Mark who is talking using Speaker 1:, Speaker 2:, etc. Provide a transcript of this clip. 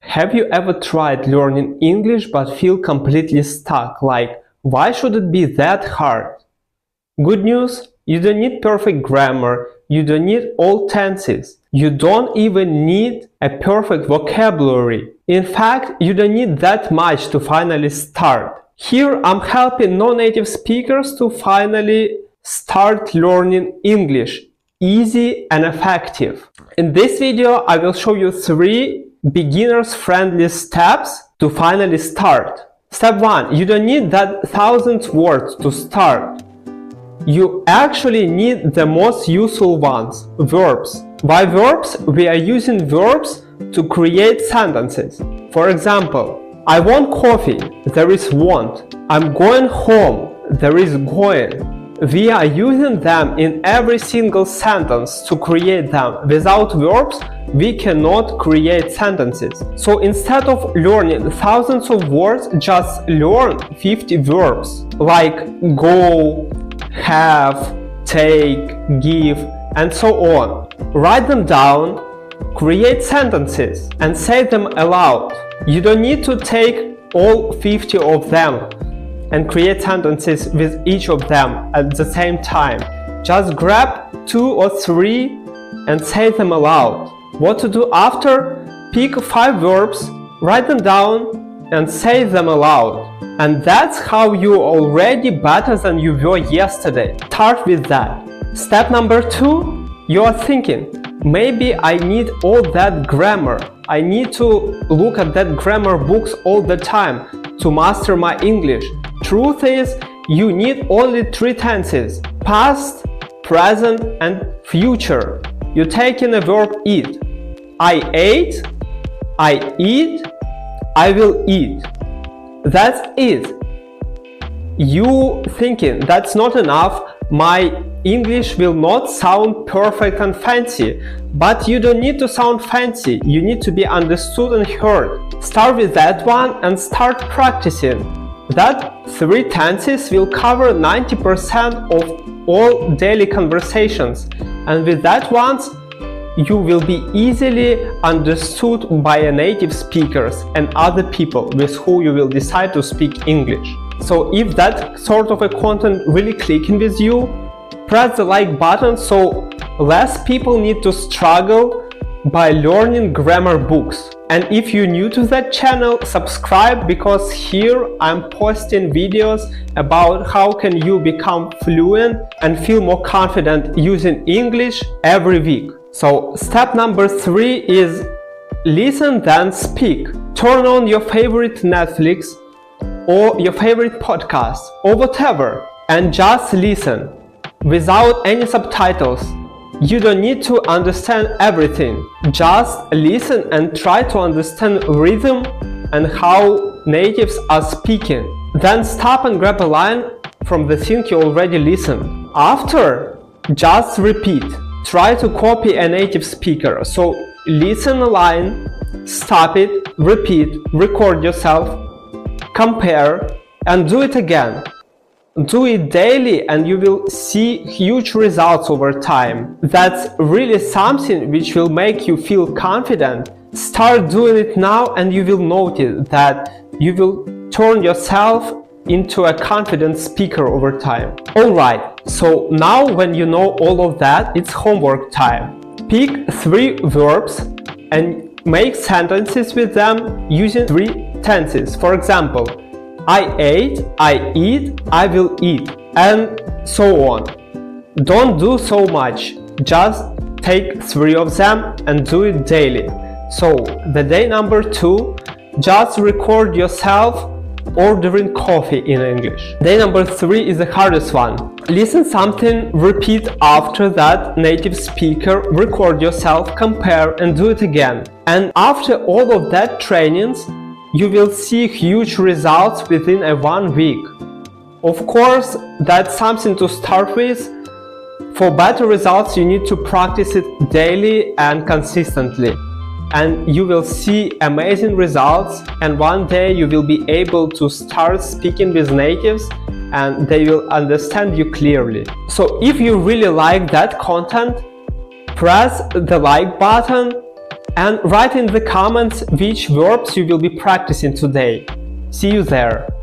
Speaker 1: Have you ever tried learning English but feel completely stuck? Like, why should it be that hard? Good news, you don't need perfect grammar, you don't need all tenses, you don't even need a perfect vocabulary. In fact, you don't need that much to finally start. Here I'm helping non-native speakers to finally start learning English, easy and effective. In this video, I will show you 3 beginners-friendly steps to finally start. Step 1. You don't need that 1,000 words to start. You actually need the most useful ones, verbs. By verbs, we are using verbs to create sentences. For example, I want coffee, there is want. I'm going home, there is going. We are using them in every single sentence to create them. Without verbs, we cannot create sentences. So instead of learning thousands of words, just learn 50 verbs like go, have, take, give, and so on. Write them down, create sentences, and say them aloud. You don't need to take all 50 of them and create sentences with each of them at the same time. Just grab 2 or 3 and say them aloud. What to do after? Pick 5 verbs, write them down, and say them aloud. And that's how you're already better than you were yesterday. Start with that. Step number 2, you are thinking, maybe I need all that grammar. I need to look at that grammar books all the time to master my English. Truth is, you need only 3 tenses: past, present, and future. You take in a verb eat. I ate, I eat, I will eat. That's it. You thinking that's not enough, my English will not sound perfect and fancy. But you don't need to sound fancy, you need to be understood and heard. Start with that one and start practicing. That 3 tenses will cover 90% of all daily conversations, and with that ones, you will be easily understood by a native speakers and other people with who you will decide to speak English. So if that sort of a content really clicking with you, press the like button so less people need to struggle by learning grammar books. And if you're new to that channel, subscribe, because here I'm posting videos about how can you become fluent and feel more confident using English every week. So step number 3 is listen then speak. Turn on your favorite Netflix or your favorite podcast or whatever and just listen without any subtitles. You don't need to understand everything. Just listen and try to understand rhythm and how natives are speaking. Then stop and grab a line from the thing you already listened. After, just repeat. Try to copy a native speaker. So listen a line, stop it, repeat, record yourself, compare, and do it again. Do it daily and you will see huge results over time. That's really something which will make you feel confident. Start doing it now and you will notice that you will turn yourself into a confident speaker over time. Alright, so now when you know all of that, it's homework time. Pick 3 verbs and make sentences with them using 3 tenses. For example, I ate, I eat, I will eat, and so on. Don't do so much, just take 3 of them and do it daily. So the day number 2, just record yourself ordering coffee in English. Day number 3 is the hardest one. Listen something, repeat after that native speaker, record yourself, compare, and do it again. And after all of that trainings, you will see huge results within 1 week. Of course, that's something to start with. For better results, you need to practice it daily and consistently. And you will see amazing results, and one day you will be able to start speaking with natives and they will understand you clearly. So if you really like that content, press the like button And write in the comments which verbs you will be practicing today. See you there!